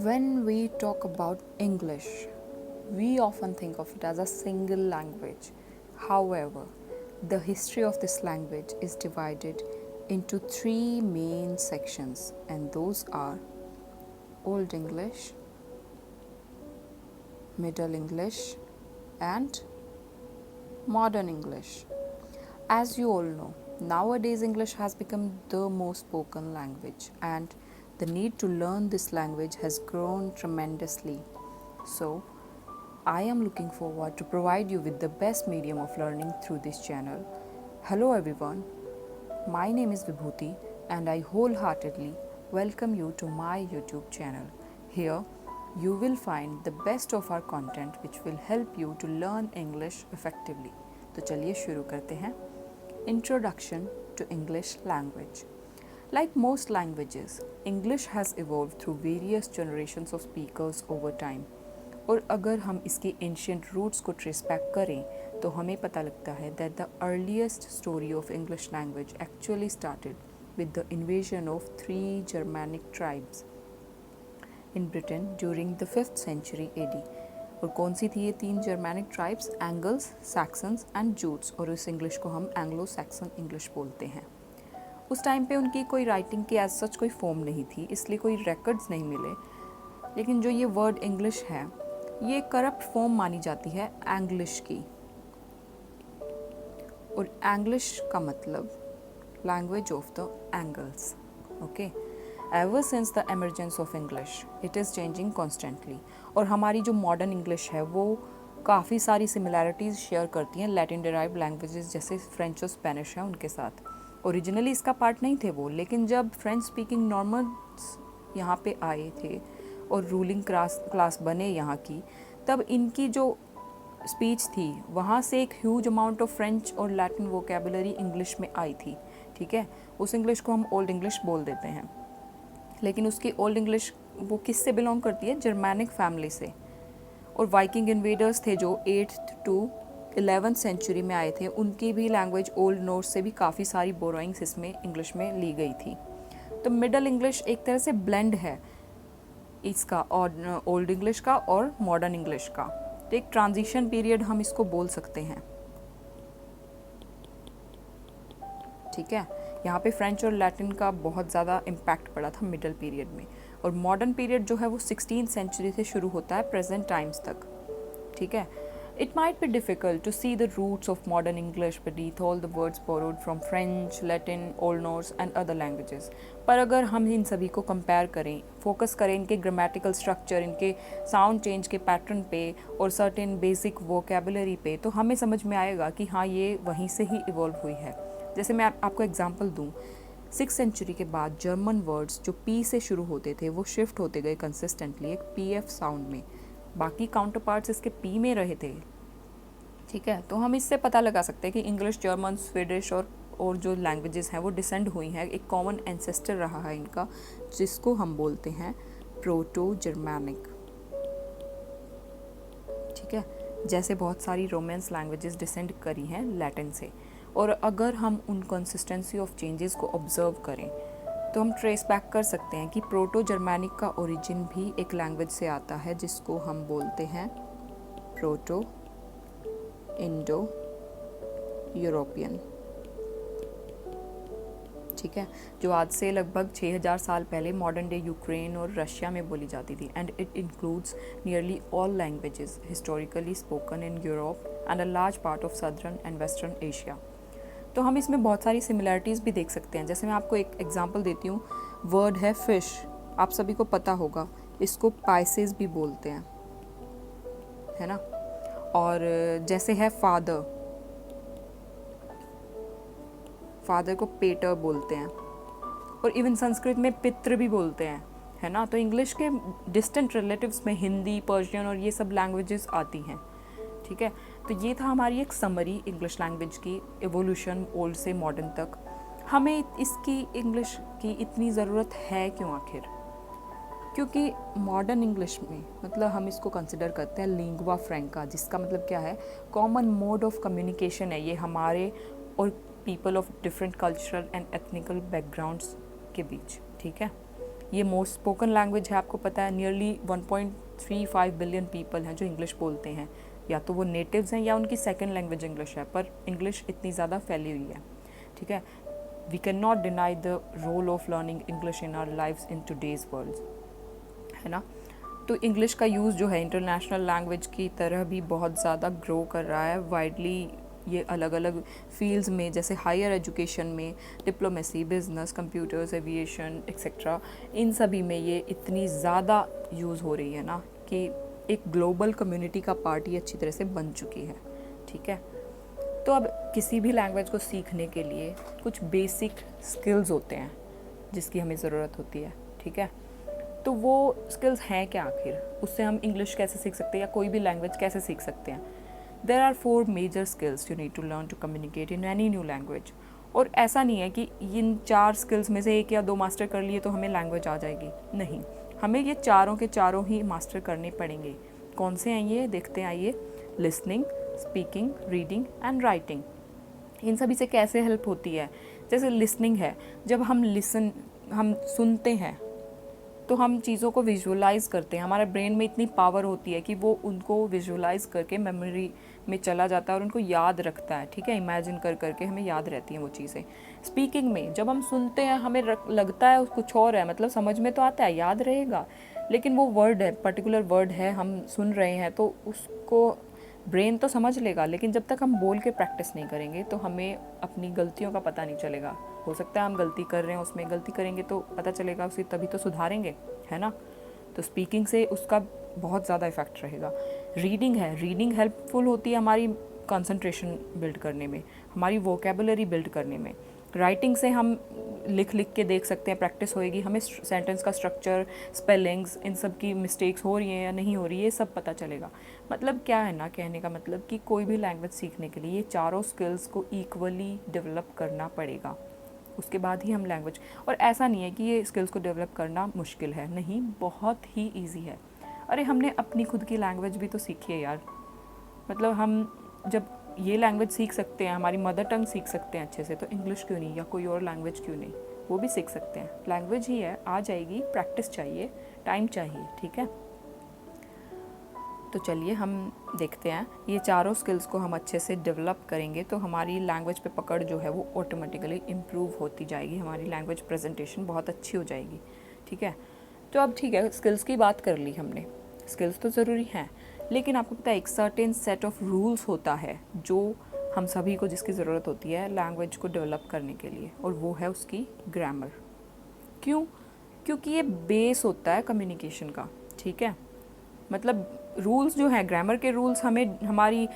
When we talk about English, we often think of it as a single language. However, the history of this language is divided into three main sections, and those are Old English, Middle English, and Modern English. As you all know, nowadays English has become the most spoken language, and the need to learn this language has grown tremendously. So, I am looking forward to provide you with the best medium of learning through this channel. Hello everyone, my name is Vibhuti and I wholeheartedly welcome you to my YouTube channel. Here you will find the best of our content which will help you to learn English effectively. तो चलिए शुरू करते हैं. Introduction to English language. Like most languages, English has evolved through various generations of speakers over time. और अगर हम इसके ancient roots को ट्रेस बैक करें तो हमें पता लगता है that the earliest story of English language actually started with the invasion of 3 Germanic tribes in Britain during the 5th century AD. और कौन सी थी ये 3 Germanic tribes? Angles, Saxons and Jutes. और इस इंग्लिश को हम एंग्लो सैक्सन इंग्लिश बोलते हैं. उस टाइम पे उनकी कोई राइटिंग की एज सच कोई फॉर्म नहीं थी, इसलिए कोई रिकॉर्ड्स नहीं मिले. लेकिन जो ये वर्ड इंग्लिश है ये करप्ट फॉर्म मानी जाती है एंग्लिश की. और एंग्लिश का मतलब language of the angles. Okay, ever since the emergence of English it is changing constantly. और हमारी जो मॉडर्न इंग्लिश है वो काफ़ी सारी सिमिलैरिटीज़ शेयर करती हैं लैटिन डिराइव्ड लैंग्वेजेस जैसे फ्रेंच और स्पेनिश है उनके साथ. ओरिजिनली इसका पार्ट नहीं थे वो, लेकिन जब फ्रेंच स्पीकिंग नॉर्मल्स यहाँ पे आए थे और रूलिंग क्लास बने यहाँ की, तब इनकी जो स्पीच थी वहाँ से एक ह्यूज अमाउंट ऑफ फ्रेंच और लैटिन वोकेबुलरी इंग्लिश में आई थी. ठीक है, उस इंग्लिश को हम ओल्ड इंग्लिश बोल देते हैं. लेकिन उसकी ओल्ड इंग्लिश वो किससे बिलोंग करती है? जर्मैनिक फैमिली से. और वाइकिंग इन्वेडर्स थे जो 8th to 11th सेंचुरी में आए थे, उनकी भी लैंग्वेज ओल्ड नॉर्स से भी काफ़ी सारी बोरोइंग्स इसमें इंग्लिश में ली गई थी. तो मिडल इंग्लिश एक तरह से ब्लेंड है इसका और ओल्ड इंग्लिश का और मॉडर्न इंग्लिश का. तो एक ट्रांजिशन पीरियड हम इसको बोल सकते हैं. ठीक है, यहाँ पे फ्रेंच और लैटिन का बहुत ज़्यादा इम्पैक्ट पड़ा था मिडल पीरियड में. और मॉडर्न पीरियड जो है वो 16th सेंचुरी से शुरू होता है प्रेजेंट टाइम्स तक. ठीक है, it might be difficult to see the roots of modern English beneath all the words borrowed from French, Latin, Old Norse and other languages. पर अगर हम इन सभी को कंपेयर करें, फोकस करें इनके ग्रामेटिकल स्ट्रक्चर, इनके साउंड चेंज के पैटर्न पे और सर्टेन बेसिक वोकेबुलरी पे, तो हमें समझ में आएगा कि हाँ ये वहीं से ही इवॉल्व हुई है. जैसे मैं आपको एग्जांपल दूँ, 6th सेंचुरी के बाद जर्मन वर्ड्स जो पी से शुरू होते थे वो शिफ्ट होते गए कंसिस्टेंटली एक पीएफ साउंड में. बाकी काउंटर पार्ट्स इसके पी में रहे थे. ठीक है, तो हम इससे पता लगा सकते हैं कि इंग्लिश, जर्मन, स्वीडिश और जो लैंग्वेजेस हैं वो डिसेंड हुई हैं. एक कॉमन एंसेस्टर रहा है इनका जिसको हम बोलते हैं प्रोटो जर्मैनिक. ठीक है, जैसे बहुत सारी रोमेंस लैंग्वेजेस डिसेंड करी हैं लैटिन से. और अगर हम उन कंसिस्टेंसी ऑफ चेंजेस को ऑब्जर्व करें तो हम ट्रेस बैक कर सकते हैं कि प्रोटो जर्मैनिक का ओरिजिन भी एक लैंग्वेज से आता है जिसको हम बोलते हैं प्रोटो इंडो यूरोपियन. ठीक है, जो आज से लगभग 6000 साल पहले मॉडर्न डे यूक्रेन और रशिया में बोली जाती थी. And it includes nearly all languages historically spoken in Europe and a large part of southern and western Asia. तो हम इसमें बहुत सारी सिमिलैरिटीज़ भी देख सकते हैं. जैसे मैं आपको एक एग्जांपल देती हूँ. वर्ड है फिश, आप सभी को पता होगा इसको पाइसेस भी बोलते हैं, है ना. और जैसे है फादर, फादर को पेटर बोलते हैं. और इवन संस्कृत में पितृ भी बोलते हैं, है ना. तो इंग्लिश के डिस्टेंट रिलेटिव्स में हिंदी, पर्शियन और ये सब लैंग्वेजेस आती हैं. ठीक है, तो ये था हमारी एक समरी इंग्लिश लैंग्वेज की एवोल्यूशन ओल्ड से मॉडर्न तक. हमें इसकी इंग्लिश की इतनी ज़रूरत है क्यों आखिर? क्योंकि मॉडर्न इंग्लिश में मतलब हम इसको कंसिडर करते हैं लिंगुआ फ्रैंका, जिसका मतलब क्या है? कॉमन मोड ऑफ कम्युनिकेशन है ये हमारे और people of different cultural and ethnical backgrounds के बीच. ठीक है, ये मोस्ट स्पोकन लैंग्वेज है, आपको पता है नियरली 1.35 बिलियन पीपल हैं जो इंग्लिश बोलते हैं, या तो वो नेटिव्स हैं या उनकी सेकंड लैंग्वेज इंग्लिश है, पर इंग्लिश इतनी ज़्यादा फैली हुई है, ठीक है। We can not deny the role of learning English in our lifes in today's world, है ना। तो इंग्लिश का यूज़ जो है इंटरनेशनल लैंग्वेज की तरह भी बहुत ज़्यादा ग्रो कर रहा है वाइडली। ये अलग अलग फील्ड्स में, जैसे हायर एजुकेशन में, diplomacy, business, computers, aviation etcetera, इन सभी में ये इतनी ज़्यादा यूज़ हो रही है ना कि एक ग्लोबल कम्युनिटी का पार्ट ये अच्छी तरह से बन चुकी है, ठीक है। तो अब किसी भी लैंग्वेज को सीखने के लिए कुछ बेसिक स्किल्स होते हैं जिसकी हमें ज़रूरत होती है, ठीक है। तो वो स्किल्स हैं क्या आखिर, उससे हम इंग्लिश कैसे सीख सकते हैं या कोई भी लैंग्वेज कैसे सीख सकते हैं। There are 4 major skills you need to learn to communicate in any new language. और ऐसा नहीं है कि इन 4 स्किल्स में से 1 या 2 मास्टर कर लिए तो हमें लैंग्वेज आ जाएगी, नहीं, हमें ये चारों के चारों ही मास्टर करने पड़ेंगे। कौन से हैं ये, देखते हैं आइए। Listening, speaking, reading and writing. इन सभी से कैसे हेल्प होती है, जैसे लिसनिंग है, जब हम सुनते हैं तो हम चीज़ों को विजुअलाइज़ करते हैं, हमारे ब्रेन में इतनी पावर होती है कि वो उनको विजुअलाइज़ करके मेमोरी में चला जाता है और उनको याद रखता है, ठीक है। इमेजिन कर करके हमें याद रहती हैं वो चीज़ें। स्पीकिंग में जब हम सुनते हैं हमें लगता है कुछ और है, मतलब समझ में तो आता है, याद रहेगा, लेकिन वो वर्ड है, पर्टिकुलर वर्ड है, हम सुन रहे हैं तो उसको ब्रेन तो समझ लेगा, लेकिन जब तक हम बोल के प्रैक्टिस नहीं करेंगे तो हमें अपनी गलतियों का पता नहीं चलेगा। हो सकता है हम गलती कर रहे हैं, उसमें गलती करेंगे तो पता चलेगा, उसे तभी तो सुधारेंगे, है ना। तो स्पीकिंग से उसका बहुत ज़्यादा इफ़ेक्ट रहेगा। रीडिंग है, रीडिंग हेल्पफुल होती है हमारी कंसंट्रेशन बिल्ड करने में, हमारी वोकेबुलरी बिल्ड करने में। राइटिंग से हम लिख लिख के देख सकते हैं, प्रैक्टिस होएगी, हमें सेंटेंस का स्ट्रक्चर, स्पेलिंग्स, इन सब की मिस्टेक्स हो रही हैं या नहीं हो रही है, ये सब पता चलेगा। मतलब क्या है ना, कहने का मतलब कि कोई भी लैंग्वेज सीखने के लिए ये चारों स्किल्स को इक्वली डेवलप करना पड़ेगा, उसके बाद ही हम लैंग्वेज। और ऐसा नहीं है कि ये स्किल्स को डेवलप करना मुश्किल है, नहीं, बहुत ही ईजी है। अरे हमने अपनी खुद की लैंग्वेज भी तो सीखी है यार, मतलब हम जब ये लैंग्वेज सीख सकते हैं, हमारी मदर टंग सीख सकते हैं अच्छे से, तो इंग्लिश क्यों नहीं, या कोई और लैंग्वेज क्यों नहीं, वो भी सीख सकते हैं। लैंग्वेज ही है, आ जाएगी, प्रैक्टिस चाहिए, टाइम चाहिए, ठीक है। तो चलिए हम देखते हैं, ये चारों स्किल्स को हम अच्छे से डेवलप करेंगे तो हमारी लैंग्वेज पे पकड़ जो है वो ऑटोमेटिकली इम्प्रूव होती जाएगी, हमारी लैंग्वेज प्रेजेंटेशन बहुत अच्छी हो जाएगी, ठीक है। तो अब ठीक है, स्किल्स की बात कर ली हमने, स्किल्स तो ज़रूरी हैं, लेकिन आपको पता है एक सर्टेन सेट ऑफ रूल्स होता है जो हम सभी को, जिसकी ज़रूरत होती है लैंग्वेज को डेवलप करने के लिए, और वो है उसकी ग्रामर। क्यों? क्योंकि ये बेस होता है कम्युनिकेशन का, ठीक है। मतलब रूल्स जो हैं, ग्रामर के रूल्स हमें हमारी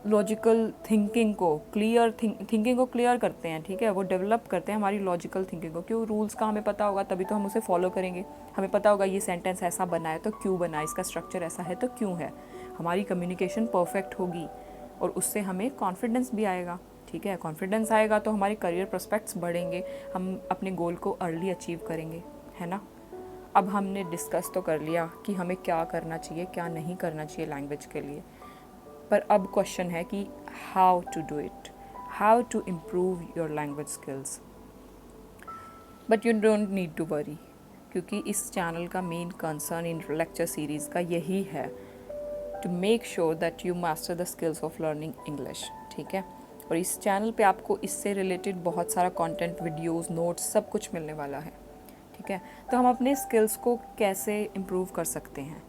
लॉजिकल थिंकिंग को क्लियर करते हैं, ठीक है, वो डेवलप करते हैं हमारी लॉजिकल थिंकिंग को। क्यों? रूल्स का हमें पता होगा तभी तो हम उसे फॉलो करेंगे, हमें पता होगा ये सेंटेंस ऐसा बना है तो क्यों बना है, इसका स्ट्रक्चर ऐसा है तो क्यों है, हमारी कम्युनिकेशन परफेक्ट होगी और उससे हमें कॉन्फिडेंस भी आएगा, ठीक है। कॉन्फिडेंस आएगा तो हमारे करियर प्रोस्पेक्ट्स बढ़ेंगे, हम अपने गोल को अर्ली अचीव करेंगे, है ना। अब हमने डिस्कस तो कर लिया कि हमें क्या करना चाहिए, क्या नहीं करना चाहिए लैंग्वेज के लिए, पर अब क्वेश्चन है कि how to do it, how to improve your language skills. But you don't need to worry, क्योंकि इस चैनल का main concern in lecture series का यही है, to make sure that you master the skills of learning English, ठीक है। और इस चैनल पे आपको इससे रिलेटेड बहुत सारा कंटेंट, वीडियोस, नोट्स, सब कुछ मिलने वाला है, ठीक है। तो हम अपने स्किल्स को कैसे इम्प्रूव कर सकते हैं?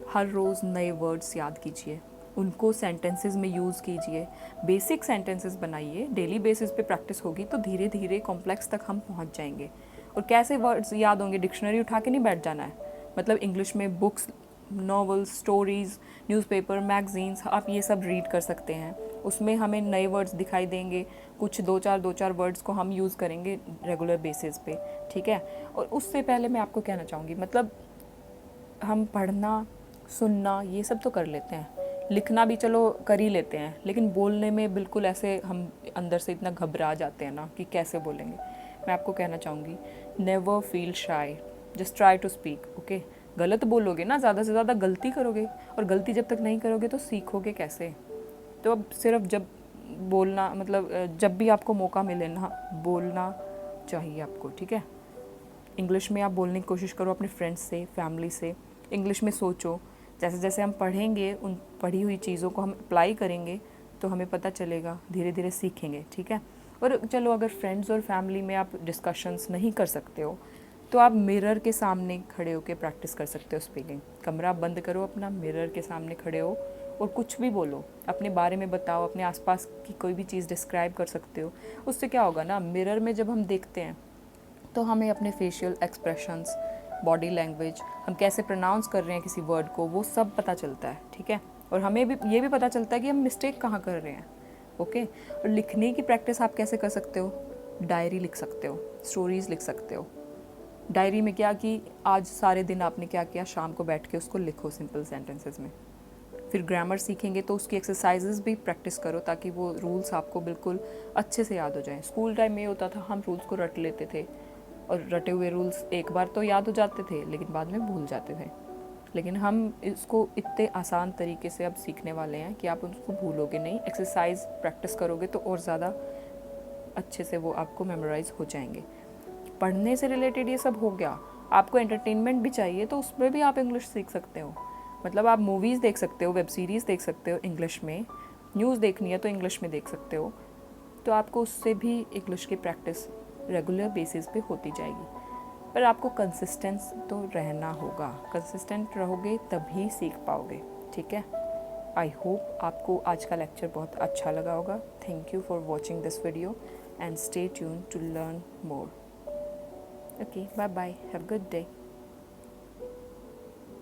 हर रोज़ नए वर्ड्स याद कीजिए, उनको सेंटेंसेस में यूज़ कीजिए, बेसिक सेंटेंसेस बनाइए, डेली बेसिस पे प्रैक्टिस होगी तो धीरे धीरे कॉम्प्लेक्स तक हम पहुंच जाएंगे। और कैसे वर्ड्स याद होंगे? डिक्शनरी उठा के नहीं बैठ जाना है, मतलब इंग्लिश में books, novels, stories, newspaper, magazines, आप ये सब रीड कर सकते हैं, उसमें हमें नए वर्ड्स दिखाई देंगे, कुछ दो चार वर्ड्स को हम यूज़ करेंगे रेगुलर बेसिस पे, ठीक है। और उससे पहले मैं आपको कहना चाहूँगी, मतलब हम पढ़ना, सुनना ये सब तो कर लेते हैं, लिखना भी चलो कर ही लेते हैं, लेकिन बोलने में बिल्कुल ऐसे हम अंदर से इतना घबरा जाते हैं ना कि कैसे बोलेंगे। मैं आपको कहना चाहूँगी, never feel shy, just try to speak, okay. गलत बोलोगे ना, ज़्यादा से ज़्यादा गलती करोगे, और गलती जब तक नहीं करोगे तो सीखोगे कैसे? तो अब सिर्फ जब बोलना, मतलब जब भी आपको मौका मिले ना, बोलना चाहिए आपको, ठीक है। इंग्लिश में आप बोलने की कोशिश करो अपने फ्रेंड्स से, फैमिली से, इंग्लिश में सोचो। जैसे जैसे हम पढ़ेंगे, उन पढ़ी हुई चीज़ों को हम अप्लाई करेंगे तो हमें पता चलेगा, धीरे धीरे सीखेंगे, ठीक है। और चलो अगर फ्रेंड्स और फैमिली में आप डिस्कशंस नहीं कर सकते हो तो आप मिरर के सामने खड़े होकर प्रैक्टिस कर सकते हो स्पीकिंग। कमरा बंद करो अपना, मिरर के सामने खड़े हो और कुछ भी बोलो, अपने बारे में बताओ, अपने आसपास की कोई भी चीज़ डिस्क्राइब कर सकते हो। उससे क्या होगा ना, मिरर में जब हम देखते हैं तो हमें अपने फेशियल एक्सप्रेशंस, बॉडी लैंग्वेज, हम कैसे प्रोनाउंस कर रहे हैं किसी वर्ड को, वो सब पता चलता है, ठीक है। और हमें भी ये भी पता चलता है कि हम मिस्टेक कहाँ कर रहे हैं, ओके। और लिखने की प्रैक्टिस आप कैसे कर सकते हो, डायरी लिख सकते हो, स्टोरीज़ लिख सकते हो। डायरी में क्या कि आज सारे दिन आपने क्या किया, शाम को बैठ के उसको लिखो सिंपल सेंटेंसेस में। फिर ग्रामर सीखेंगे तो उसकी एक्सरसाइजेस भी प्रैक्टिस करो ताकि वो रूल्स आपको बिल्कुल अच्छे से याद हो जाएं। स्कूल टाइम में होता था हम रूल्स को रट लेते थे और रटे हुए रूल्स एक बार तो याद हो जाते थे लेकिन बाद में भूल जाते थे। लेकिन हम इसको इतने आसान तरीके से अब सीखने वाले हैं कि आप उसको भूलोगे नहीं। एक्सरसाइज प्रैक्टिस करोगे तो और ज़्यादा अच्छे से वो आपको मेमोराइज हो जाएंगे। पढ़ने से रिलेटेड ये सब हो गया। आपको एंटरटेनमेंट भी चाहिए तो उसमें भी आप इंग्लिश सीख सकते हो। मतलब आप मूवीज़ देख सकते हो, वेब सीरीज़ देख सकते हो इंग्लिश में, न्यूज़ देखनी है तो इंग्लिश में देख सकते हो। तो आपको उससे भी इंग्लिश की प्रैक्टिस रेगुलर बेसिस पे होती जाएगी। पर आपको कंसिस्टेंस तो रहना होगा, कंसिस्टेंट रहोगे तभी सीख पाओगे, ठीक है। आई होप आपको आज का लेक्चर बहुत अच्छा लगा होगा। Thank you for watching this video and stay tune to learn more. Okay, bye bye. Have a good day.